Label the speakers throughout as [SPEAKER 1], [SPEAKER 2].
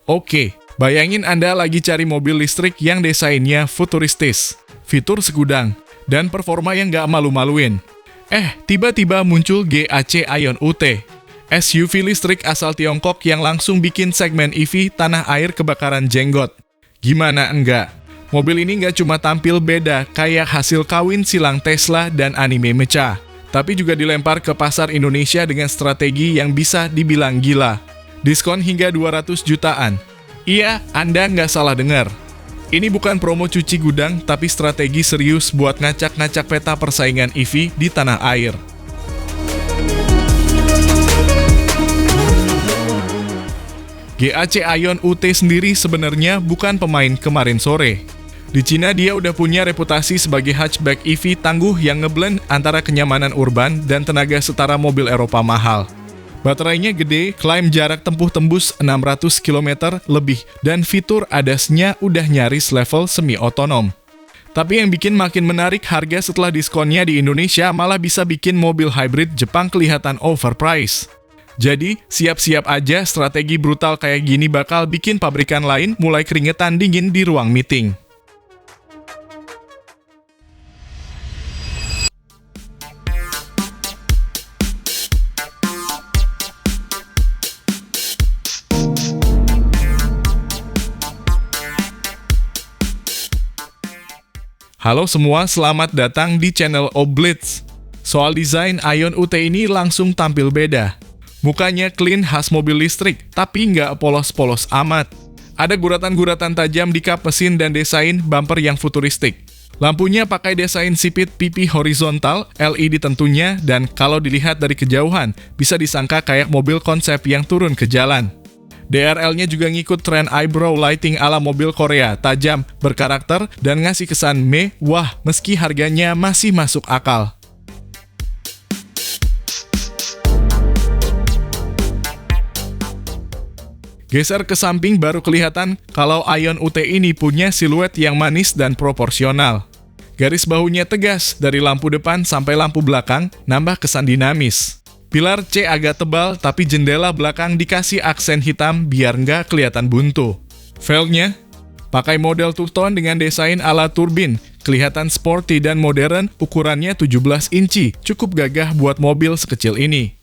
[SPEAKER 1] Oke, bayangin Anda lagi cari mobil listrik yang desainnya futuristis, fitur segudang, dan performa yang nggak malu-maluin. Tiba-tiba muncul GAC Aion UT, SUV listrik asal Tiongkok yang langsung bikin segmen EV tanah air kebakaran jenggot. Gimana enggak? Mobil ini nggak cuma tampil beda kayak hasil kawin silang Tesla dan anime mecah, tapi juga dilempar ke pasar Indonesia dengan strategi yang bisa dibilang gila. Diskon hingga 200 jutaan. Iya, Anda nggak salah dengar. Ini bukan promo cuci gudang, tapi strategi serius buat ngacak-ngacak peta persaingan EV di tanah air. GAC Aion UT sendiri sebenarnya bukan pemain kemarin sore. Di Cina dia udah punya reputasi sebagai hatchback EV tangguh yang ngeblend antara kenyamanan urban dan tenaga setara mobil Eropa mahal. Baterainya gede, klaim jarak tempuh tembus 600 km lebih, dan fitur ADAS-nya udah nyaris level semi-otonom. Tapi yang bikin makin menarik, harga setelah diskonnya di Indonesia malah bisa bikin mobil hybrid Jepang kelihatan overpriced. Jadi, siap-siap aja strategi brutal kayak gini bakal bikin pabrikan lain mulai keringetan dingin di ruang meeting. Halo semua, selamat datang di channel Oblitz. Soal desain, Aion UT ini langsung tampil beda. Mukanya clean khas mobil listrik, tapi nggak polos-polos amat. Ada guratan-guratan tajam di kap mesin dan desain bumper yang futuristik. Lampunya pakai desain sipit pipi horizontal, LED tentunya, dan kalau dilihat dari kejauhan, bisa disangka kayak mobil konsep yang turun ke jalan. DRL-nya juga ngikut tren eyebrow lighting ala mobil Korea, tajam, berkarakter, dan ngasih kesan mewah meski harganya masih masuk akal. Geser ke samping baru kelihatan kalau Aion UT ini punya siluet yang manis dan proporsional. Garis bahunya tegas dari lampu depan sampai lampu belakang, nambah kesan dinamis. Pilar C agak tebal, tapi jendela belakang dikasih aksen hitam biar nggak kelihatan buntu. Velgnya pakai model two-tone dengan desain ala turbin, kelihatan sporty dan modern, ukurannya 17 inci, cukup gagah buat mobil sekecil ini.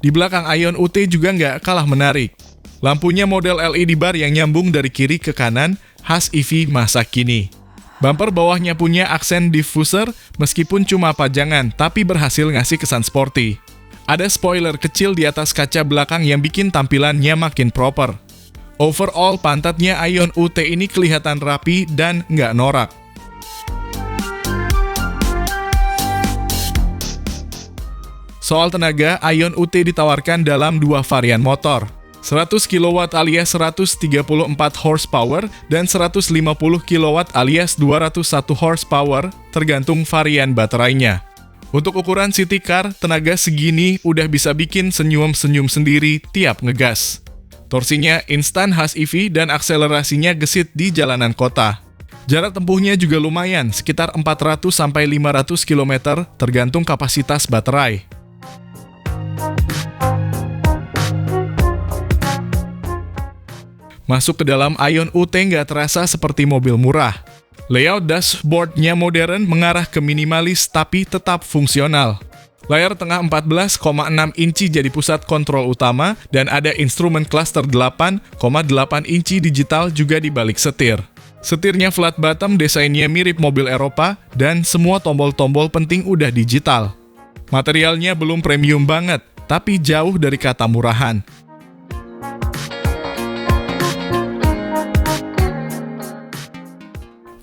[SPEAKER 1] Di belakang Aion UT juga nggak kalah menarik. Lampunya model LED bar yang nyambung dari kiri ke kanan, khas EV masa kini. Bumper bawahnya punya aksen diffuser, meskipun cuma pajangan, tapi berhasil ngasih kesan sporty. Ada spoiler kecil di atas kaca belakang yang bikin tampilannya makin proper. Overall, pantatnya Aion UT ini kelihatan rapi dan nggak norak. Soal tenaga, Aion UT ditawarkan dalam dua varian motor. 100 kW alias 134 horsepower dan 150 kW alias 201 horsepower tergantung varian baterainya. Untuk ukuran city car, tenaga segini udah bisa bikin senyum-senyum sendiri tiap ngegas. Torsinya instan khas EV dan akselerasinya gesit di jalanan kota. Jarak tempuhnya juga lumayan, sekitar 400-500 km tergantung kapasitas baterai. Masuk ke dalam Aion UT nggak terasa seperti mobil murah. Layout dashboardnya modern mengarah ke minimalis tapi tetap fungsional. Layar tengah 14,6 inci jadi pusat kontrol utama dan ada instrumen cluster 8,8 inci digital juga di balik setir. Setirnya flat bottom, desainnya mirip mobil Eropa dan semua tombol-tombol penting udah digital. Materialnya belum premium banget, tapi jauh dari kata murahan.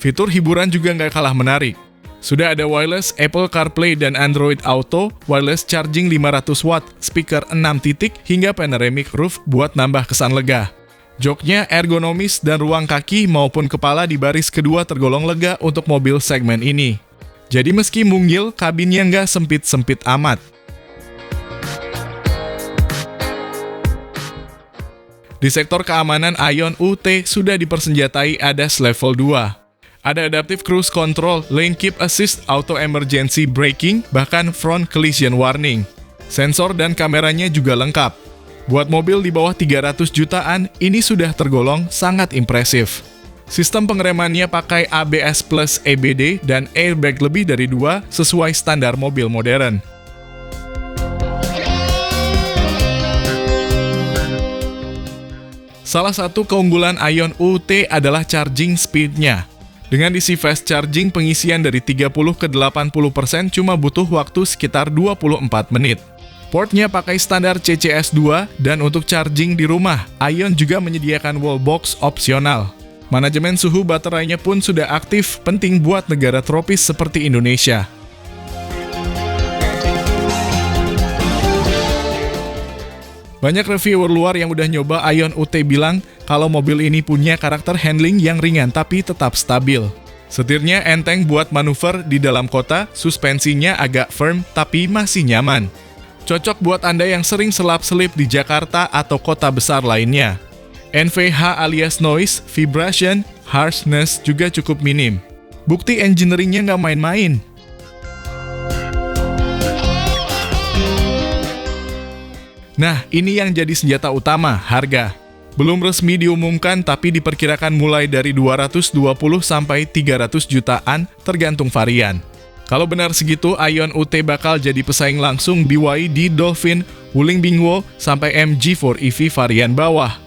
[SPEAKER 1] Fitur hiburan juga nggak kalah menarik. Sudah ada wireless Apple CarPlay dan Android Auto, wireless charging 500 watt, speaker 6 titik, hingga panoramic roof buat nambah kesan lega. Joknya ergonomis dan ruang kaki maupun kepala di baris kedua tergolong lega untuk mobil segmen ini. Jadi meski mungil, kabinnya nggak sempit-sempit amat. Di sektor keamanan, Aion UT sudah dipersenjatai ADAS level 2. Ada adaptive cruise control, lane keep assist, auto emergency braking, bahkan front collision warning. Sensor dan kameranya juga lengkap. Buat mobil di bawah 300 jutaan, ini sudah tergolong sangat impresif. Sistem pengeremannya pakai ABS plus EBD dan airbag lebih dari 2 sesuai standar mobil modern. Salah satu keunggulan Aion UT adalah charging speed-nya. Dengan diisi fast charging, pengisian dari 30 ke 80% cuma butuh waktu sekitar 24 menit. Portnya pakai standar CCS2, dan untuk charging di rumah, Aion juga menyediakan wallbox opsional. Manajemen suhu baterainya pun sudah aktif, penting buat negara tropis seperti Indonesia. Banyak reviewer luar yang udah nyoba Aion UT bilang kalau mobil ini punya karakter handling yang ringan tapi tetap stabil. Setirnya enteng buat manuver di dalam kota, suspensinya agak firm tapi masih nyaman. Cocok buat Anda yang sering selap-selip di Jakarta atau kota besar lainnya. NVH alias noise, vibration, harshness juga cukup minim. Bukti engineeringnya nggak main-main. Nah, ini yang jadi senjata utama, harga. Belum resmi diumumkan, tapi diperkirakan mulai dari 220 sampai 300 jutaan, tergantung varian. Kalau benar segitu, Aion UT bakal jadi pesaing langsung BYD Dolphin, Wuling Bingwo, sampai MG4 EV varian bawah.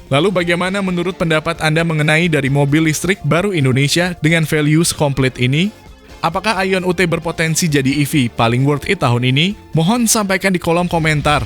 [SPEAKER 1] Lalu bagaimana menurut pendapat Anda mengenai dari mobil listrik baru Indonesia dengan values komplit ini? Apakah Aion UT berpotensi jadi EV paling worth it tahun ini? Mohon sampaikan di kolom komentar.